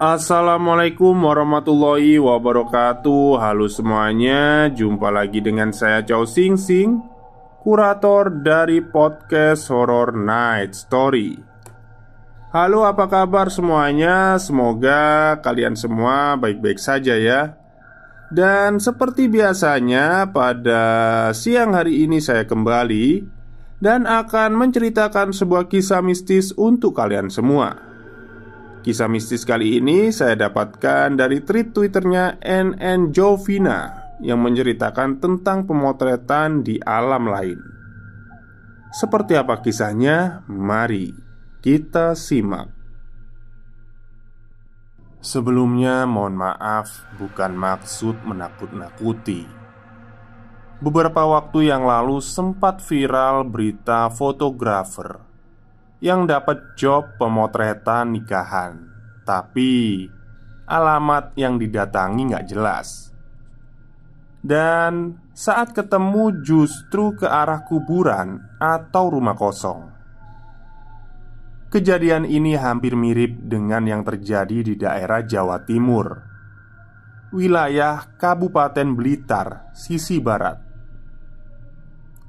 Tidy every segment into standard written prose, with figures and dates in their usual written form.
Assalamualaikum warahmatullahi wabarakatuh. Halo semuanya, jumpa lagi dengan saya Chow Sing Sing, kurator dari podcast Horror Night Story. Halo, apa kabar semuanya? Semoga kalian semua baik-baik saja ya. Dan seperti biasanya, pada siang hari ini saya kembali dan akan menceritakan sebuah kisah mistis untuk kalian semua. Kisah mistis kali ini saya dapatkan dari tweet Twitternya NN Jovina yang menceritakan tentang pemotretan di alam lain. Seperti apa kisahnya? Mari kita simak. Sebelumnya mohon maaf, bukan maksud menakut-nakuti. Beberapa waktu yang lalu sempat viral berita fotografer yang dapat job pemotretan nikahan, tapi alamat yang didatangi nggak jelas. Dan saat ketemu justru ke arah kuburan atau rumah kosong. Kejadian ini hampir mirip dengan yang terjadi di daerah Jawa Timur, wilayah Kabupaten Blitar, sisi barat.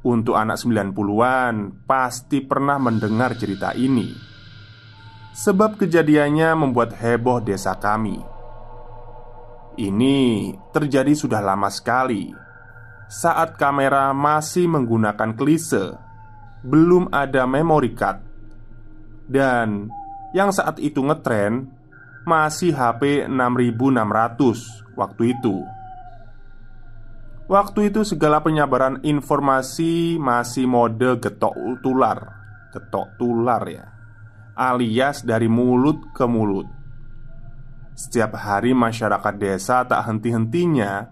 Untuk anak 90-an pasti pernah mendengar cerita ini, sebab kejadiannya membuat heboh desa kami. Ini terjadi sudah lama sekali, saat kamera masih menggunakan klise, belum ada memory card. Dan yang saat itu ngetren masih HP 6600 waktu itu. Waktu itu segala penyebaran informasi masih mode getok tular ya, alias dari mulut ke mulut. Setiap hari masyarakat desa tak henti-hentinya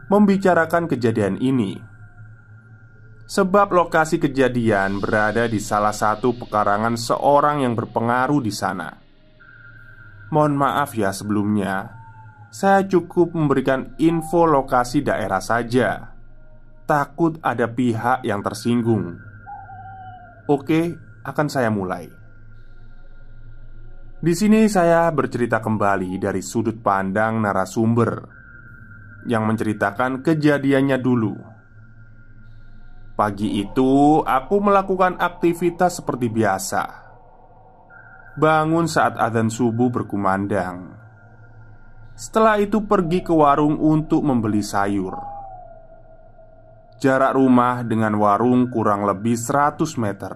membicarakan kejadian ini. Sebab lokasi kejadian berada di salah satu pekarangan seorang yang berpengaruh di sana. Mohon maaf ya sebelumnya, saya cukup memberikan info lokasi daerah saja. Takut ada pihak yang tersinggung. Oke, akan saya mulai. Di sini saya bercerita kembali dari sudut pandang narasumber yang menceritakan kejadiannya dulu. Pagi itu aku melakukan aktivitas seperti biasa. Bangun saat adzan subuh berkumandang. Setelah itu pergi ke warung untuk membeli sayur. Jarak rumah dengan warung kurang lebih 100 meter.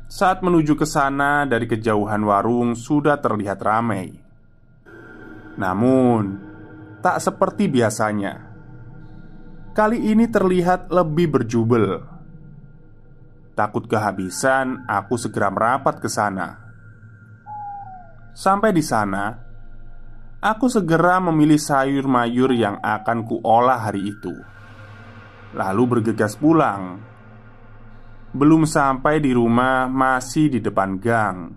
Saat menuju ke sana dari kejauhan warung sudah terlihat ramai. Namun, tak seperti biasanya. Kali ini terlihat lebih berjubel. Takut kehabisan, aku segera merapat ke sana. Sampai di sana, aku segera memilih sayur mayur yang akan kuolah hari itu. Lalu bergegas pulang. Belum sampai di rumah, masih di depan gang,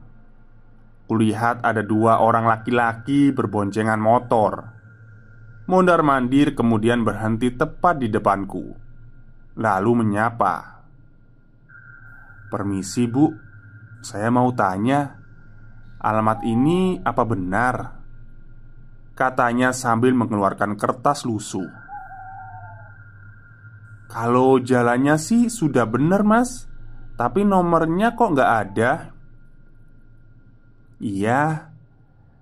kulihat ada dua orang laki-laki berboncengan motor. Mondar-mandir kemudian berhenti tepat di depanku. Lalu menyapa, "Permisi bu, saya mau tanya, alamat ini apa benar?" Katanya sambil mengeluarkan kertas lusuh. "Kalau jalannya sih sudah bener mas, tapi nomornya kok nggak ada." "Iya,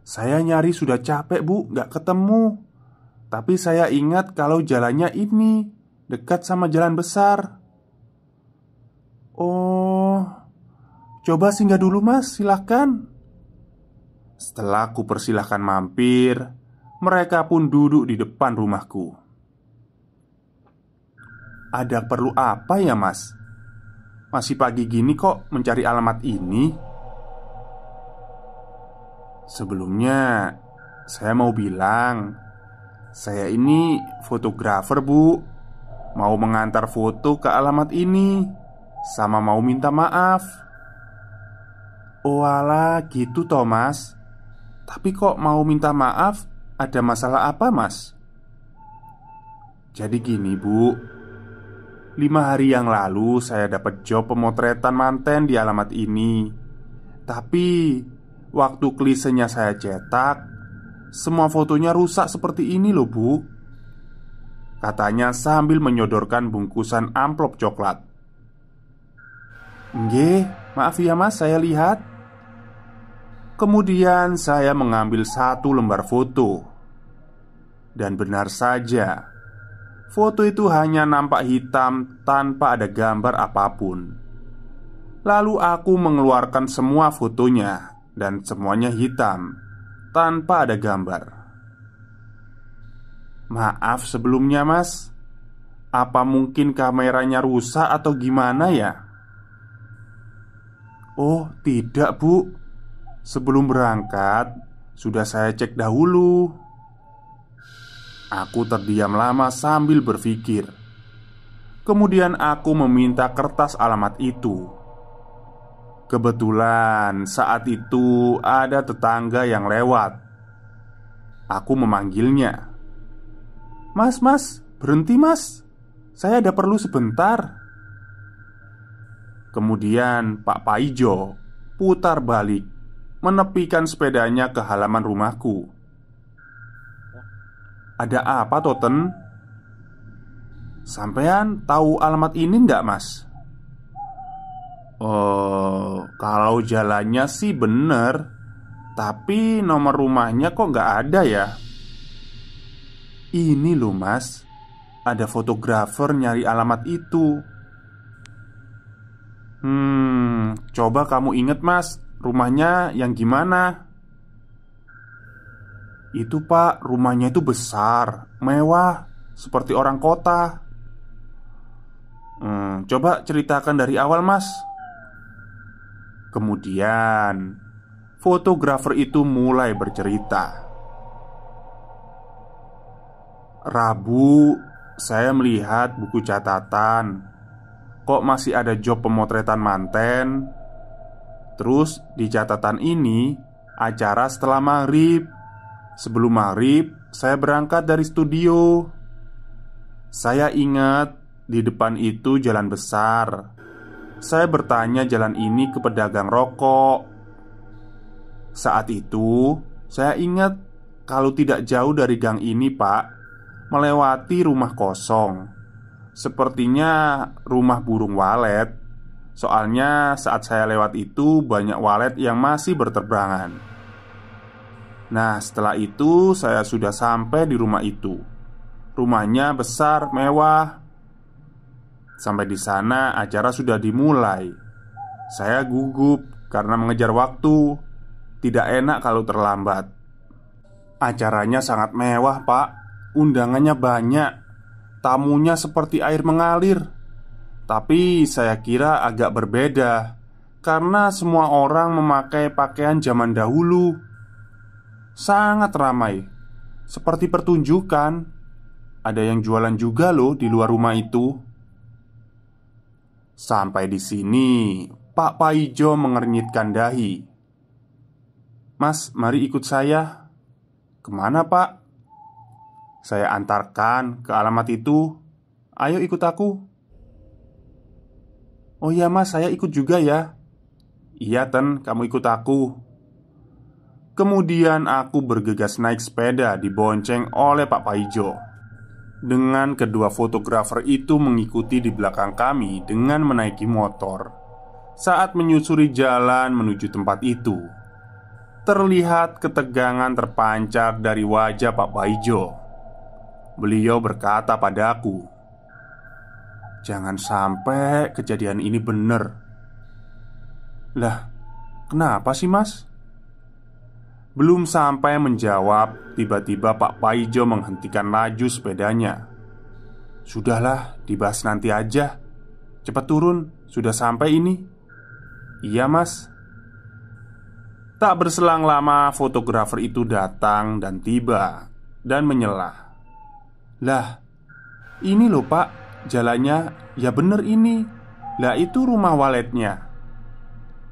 saya nyari sudah capek bu, nggak ketemu. Tapi saya ingat kalau jalannya ini dekat sama jalan besar." "Oh, coba singgah dulu mas, silahkan." Setelah ku persilahkan mampir, mereka pun duduk di depan rumahku. "Ada perlu apa ya mas? Masih pagi gini kok mencari alamat ini?" "Sebelumnya, saya mau bilang, saya ini fotografer bu. Mau mengantar foto ke alamat ini, sama mau minta maaf." "Oh alah gitu toh mas. Tapi kok mau minta maaf? Ada masalah apa mas?" "Jadi gini bu, 5 hari yang lalu saya dapat job pemotretan manten di alamat ini. Tapi waktu klisenya saya cetak, semua fotonya rusak seperti ini loh Bu," katanya sambil menyodorkan bungkusan amplop coklat. "Nggih, maaf ya Mas, saya lihat." Kemudian saya mengambil satu lembar foto. Dan benar saja, foto itu hanya nampak hitam tanpa ada gambar apapun. Lalu aku mengeluarkan semua fotonya, dan semuanya hitam tanpa ada gambar. "Maaf sebelumnya Mas, apa mungkin kameranya rusak atau gimana ya?" "Oh tidak Bu, sebelum berangkat sudah saya cek dahulu." Aku terdiam lama sambil berpikir. Kemudian aku meminta kertas alamat itu. Kebetulan saat itu ada tetangga yang lewat. Aku memanggilnya. "Mas, mas, berhenti mas, saya ada perlu sebentar." Kemudian Pak Paijo putar balik, menepikan sepedanya ke halaman rumahku. "Ada apa Toten? Sampean tahu alamat ini ndak mas?" "Oh, kalau jalannya sih bener, tapi nomor rumahnya kok nggak ada ya?" "Ini loh mas, ada fotografer nyari alamat itu." Coba kamu inget mas, rumahnya yang gimana?" "Itu pak, rumahnya itu besar, mewah, seperti orang kota." Coba ceritakan dari awal mas." Kemudian fotografer itu mulai bercerita. "Rabu, saya melihat buku catatan. Kok masih ada job pemotretan manten. Terus di catatan ini acara setelah maghrib. Sebelum maghrib saya berangkat dari studio. Saya ingat di depan itu jalan besar. Saya bertanya jalan ini ke pedagang rokok. Saat itu saya ingat kalau tidak jauh dari gang ini pak, melewati rumah kosong. Sepertinya rumah burung walet. Soalnya saat saya lewat itu banyak walet yang masih berterbangan. Nah setelah itu saya sudah sampai di rumah itu. Rumahnya besar, mewah. Sampai di sana acara sudah dimulai. Saya gugup karena mengejar waktu. Tidak enak kalau terlambat. Acaranya sangat mewah pak. Undangannya banyak. Tamunya seperti air mengalir. Tapi saya kira agak berbeda karena semua orang memakai pakaian zaman dahulu. Sangat ramai, seperti pertunjukan. Ada yang jualan juga loh di luar rumah itu. Sampai di sini, Pak Paijo mengernyitkan dahi. "Mas, mari ikut saya." "Kemana pak?" "Saya antarkan ke alamat itu. Ayo ikut aku." "Oh iya mas, saya ikut juga ya." "Iya Ten, kamu ikut aku." Kemudian aku bergegas naik sepeda dibonceng oleh Pak Paijo. Dengan kedua fotografer itu mengikuti di belakang kami dengan menaiki motor. Saat menyusuri jalan menuju tempat itu, terlihat ketegangan terpancar dari wajah Pak Paijo. Beliau berkata padaku, "Jangan sampai kejadian ini benar." "Lah, kenapa sih mas?" Belum sampai menjawab, tiba-tiba Pak Paijo menghentikan laju sepedanya. "Sudahlah, dibahas nanti aja. Cepat turun, sudah sampai ini." "Iya mas." Tak berselang lama fotografer itu datang dan tiba dan menyela. "Lah, ini loh pak, jalannya. Ya bener ini. Lah itu rumah waletnya,"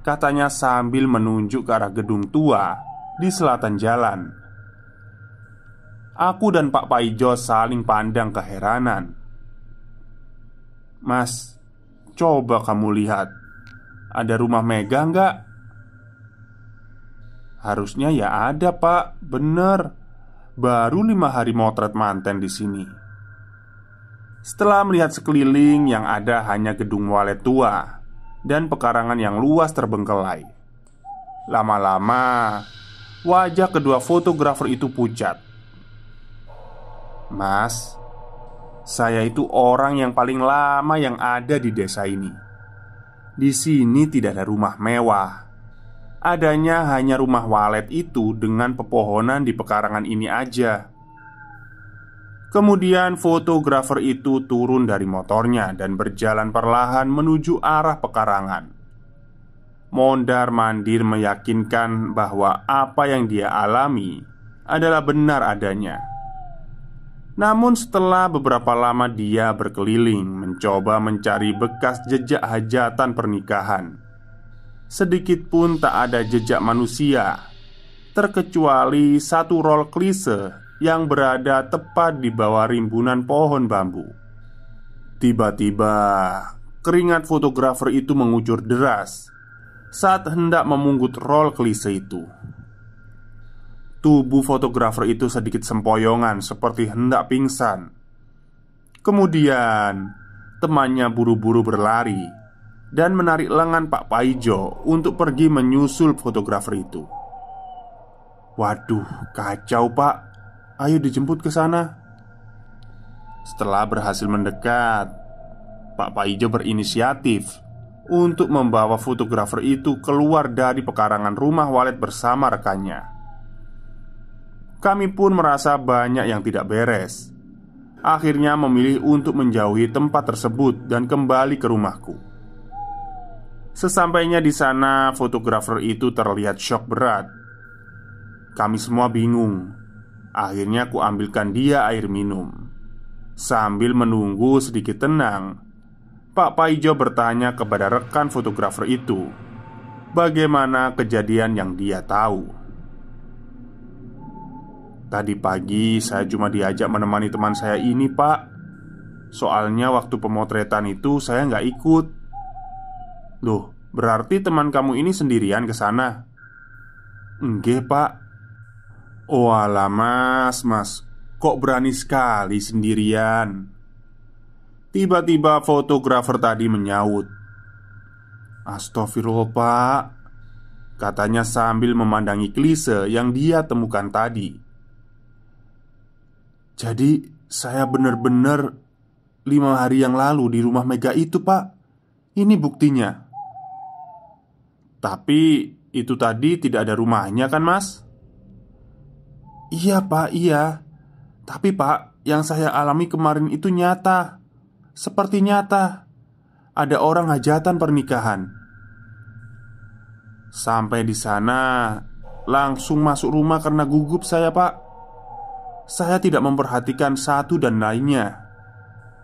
katanya sambil menunjuk ke arah gedung tua di selatan jalan. Aku dan Pak Paijo saling pandang keheranan. "Mas, coba kamu lihat. Ada rumah Mega nggak?" Harusnya ya ada pak, bener. Baru 5 hari motret manten di sini. Setelah melihat sekeliling, yang ada hanya gedung walet tua dan pekarangan yang luas terbengkelai. Lama-lama, wajah kedua fotografer itu pucat. Mas, saya itu orang yang paling lama yang ada di desa ini. Di sini tidak ada rumah mewah. Adanya hanya rumah walet itu dengan pepohonan di pekarangan ini aja. Kemudian fotografer itu turun dari motornya dan berjalan perlahan menuju arah pekarangan. Mondar-mandir meyakinkan bahwa apa yang dia alami adalah benar adanya. Namun setelah beberapa lama dia berkeliling mencoba mencari bekas jejak hajatan pernikahan, sedikit pun tak ada jejak manusia, terkecuali satu rol klise yang berada tepat di bawah rimbunan pohon bambu. Tiba-tiba keringat fotografer itu mengucur deras saat hendak memungut rol klise itu. Tubuh fotografer itu sedikit sempoyongan seperti hendak pingsan. Kemudian temannya buru-buru berlari dan menarik lengan Pak Paijo untuk pergi menyusul fotografer itu. Waduh, kacau pak. Ayo dijemput ke sana. Setelah berhasil mendekat, Pak Paijo berinisiatif untuk membawa fotografer itu keluar dari pekarangan rumah walet bersama rekannya. Kami pun merasa banyak yang tidak beres. Akhirnya memilih untuk menjauhi tempat tersebut dan kembali ke rumahku. Sesampainya di sana, fotografer itu terlihat syok berat. Kami semua bingung. Akhirnya ku ambilkan dia air minum. Sambil menunggu sedikit tenang, Pak Paijo bertanya kepada rekan fotografer itu bagaimana kejadian yang dia tahu. Tadi pagi saya cuma diajak menemani teman saya ini pak. Soalnya waktu pemotretan itu saya nggak ikut. Loh, berarti teman kamu ini sendirian ke sana? Enggak pak. Oh alah mas, kok berani sekali sendirian? Tiba-tiba fotografer tadi menyaut. Astagfirullah pak, katanya sambil memandangi klise yang dia temukan tadi. Jadi saya benar-benar 5 hari yang lalu di rumah Mega itu pak. Ini buktinya. Tapi itu tadi tidak ada rumahnya kan mas? Iya pak, iya. Tapi pak, yang saya alami kemarin itu nyata. Seperti nyata. Ada orang hajatan pernikahan. Sampai di sana langsung masuk rumah karena gugup saya pak. Saya tidak memperhatikan satu dan lainnya.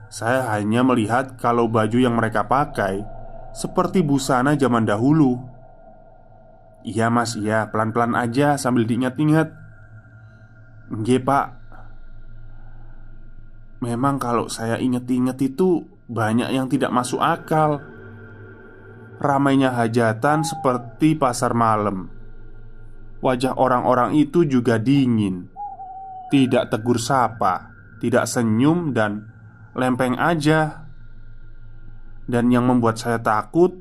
Saya hanya melihat kalau baju yang mereka pakai seperti busana zaman dahulu. Iya mas, iya, pelan-pelan aja sambil diingat-ingat. Nggih pak. Memang kalau saya inget-inget itu banyak yang tidak masuk akal. Ramainya hajatan seperti pasar malam. Wajah orang-orang itu juga dingin. Tidak tegur sapa, tidak senyum dan lempeng aja. Dan yang membuat saya takut,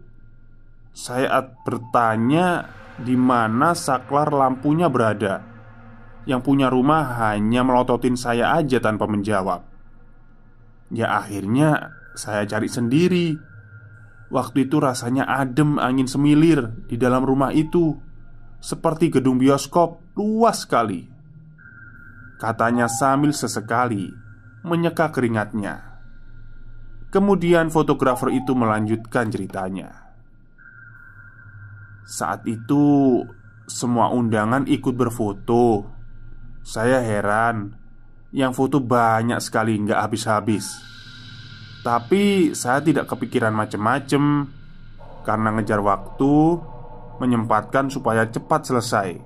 saya bertanya di mana saklar lampunya berada. Yang punya rumah hanya melototin saya aja tanpa menjawab. Ya akhirnya saya cari sendiri. Waktu itu rasanya adem angin semilir di dalam rumah itu. Seperti gedung bioskop luas sekali, katanya sambil sesekali menyeka keringatnya. Kemudian fotografer itu melanjutkan ceritanya. Saat itu semua undangan ikut berfoto. Saya heran, yang foto banyak sekali nggak habis-habis. Tapi saya tidak kepikiran macem-macem karena ngejar waktu, menyempatkan supaya cepat selesai.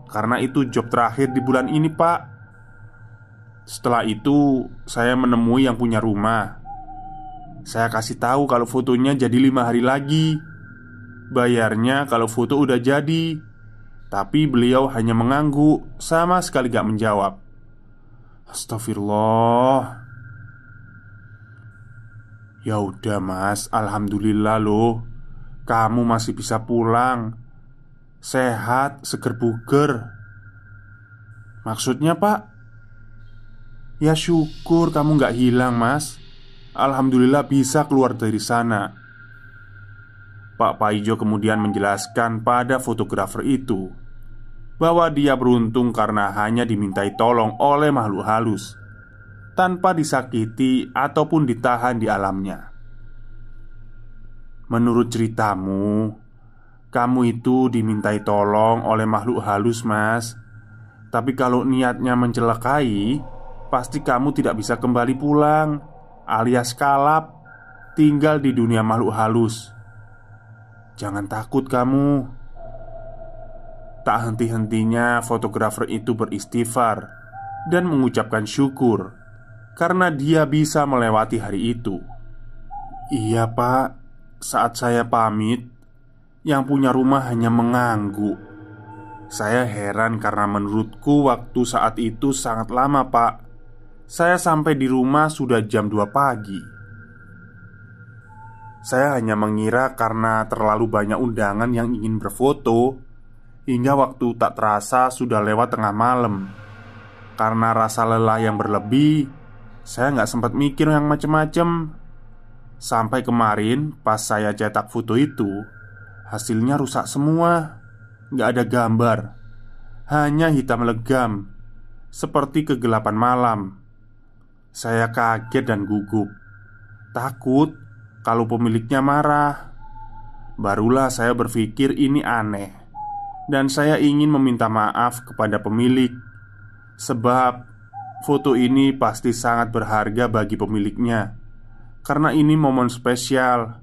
Karena itu job terakhir di bulan ini pak. Setelah itu saya menemui yang punya rumah. Saya kasih tahu kalau fotonya jadi 5 hari lagi. Bayarnya kalau foto udah jadi. Tapi beliau hanya mengangguk, sama sekali gak menjawab. Astagfirullah. Ya udah mas, alhamdulillah loh, kamu masih bisa pulang, sehat, seger buger. Maksudnya pak? Ya syukur kamu gak hilang mas. Alhamdulillah bisa keluar dari sana. Pak Paijo kemudian menjelaskan pada fotografer itu bahwa dia beruntung karena hanya dimintai tolong oleh makhluk halus, tanpa disakiti ataupun ditahan di alamnya. Menurut ceritamu, kamu itu dimintai tolong oleh makhluk halus mas. Tapi kalau niatnya mencelakai, pasti kamu tidak bisa kembali pulang, alias kalap, tinggal di dunia makhluk halus. Jangan takut kamu. Tak henti-hentinya fotografer itu beristighfar dan mengucapkan syukur karena dia bisa melewati hari itu. Iya pak, saat saya pamit, yang punya rumah hanya mengangguk. Saya heran karena menurutku waktu saat itu sangat lama pak. Saya sampai di rumah sudah jam 2 pagi. Saya hanya mengira karena terlalu banyak undangan yang ingin berfoto, hingga waktu tak terasa sudah lewat tengah malam. Karena rasa lelah yang berlebih, saya nggak sempat mikir yang macem-macem. Sampai kemarin pas saya cetak foto itu, hasilnya rusak semua. Nggak ada gambar, hanya hitam legam, seperti kegelapan malam. Saya kaget dan gugup, takut kalau pemiliknya marah. Barulah saya berpikir ini aneh, dan saya ingin meminta maaf kepada pemilik. Sebab foto ini pasti sangat berharga bagi pemiliknya, karena ini momen spesial.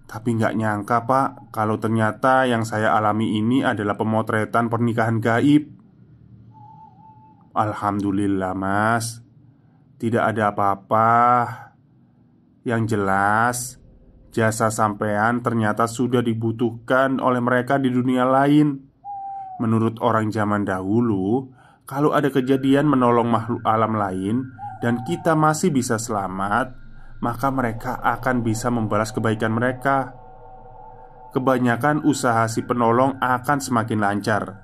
Tapi nggak nyangka pak, kalau ternyata yang saya alami ini adalah pemotretan pernikahan gaib. Alhamdulillah mas, tidak ada apa-apa. Yang jelas, jasa sampean ternyata sudah dibutuhkan oleh mereka di dunia lain. Menurut orang zaman dahulu, kalau ada kejadian menolong makhluk alam lain dan kita masih bisa selamat, maka mereka akan bisa membalas kebaikan mereka. Kebanyakan usaha si penolong akan semakin lancar.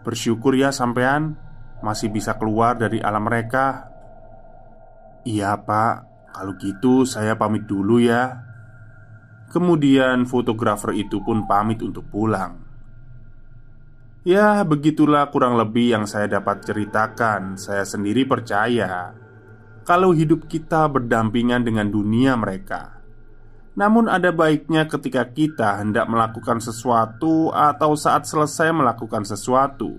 Bersyukur ya sampean masih bisa keluar dari alam mereka. Iya pak, kalau gitu saya pamit dulu ya. Kemudian fotografer itu pun pamit untuk pulang. Ya begitulah kurang lebih yang saya dapat ceritakan. Saya sendiri percaya kalau hidup kita berdampingan dengan dunia mereka. Namun ada baiknya ketika kita hendak melakukan sesuatu atau saat selesai melakukan sesuatu,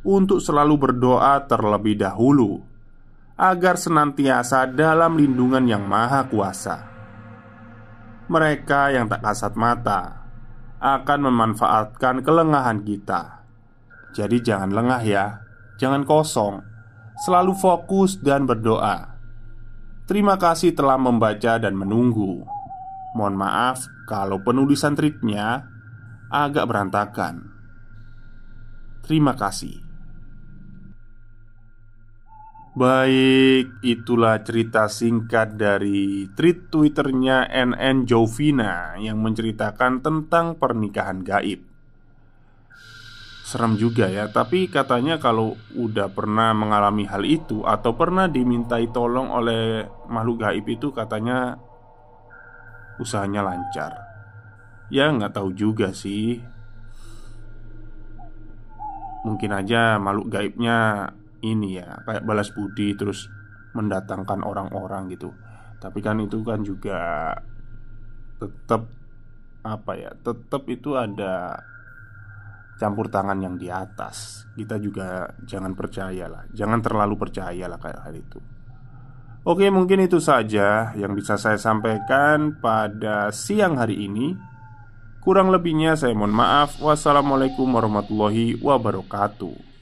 untuk selalu berdoa terlebih dahulu, agar senantiasa dalam lindungan yang maha kuasa. Mereka yang tak kasat mata akan memanfaatkan kelengahan kita. Jadi jangan lengah ya, jangan kosong. Selalu fokus dan berdoa. Terima kasih telah membaca dan menunggu. Mohon maaf kalau penulisan tweetnya agak berantakan. Terima kasih. Baik, itulah cerita singkat dari tweet Twitternya NN Jovina yang menceritakan tentang pernikahan gaib. Serem juga ya, tapi katanya kalau udah pernah mengalami hal itu atau pernah dimintai tolong oleh makhluk gaib itu, katanya usahanya lancar. Ya nggak tahu juga sih. Mungkin aja makhluk gaibnya ini ya, kayak balas budi terus mendatangkan orang-orang gitu. Tapi kan itu kan juga tetap apa ya, tetap itu ada campur tangan yang di atas. Kita juga jangan percaya lah, jangan terlalu percaya lah kayak hal itu. Oke, mungkin itu saja yang bisa saya sampaikan pada siang hari ini. Kurang lebihnya saya mohon maaf. Wassalamualaikum warahmatullahi wabarakatuh.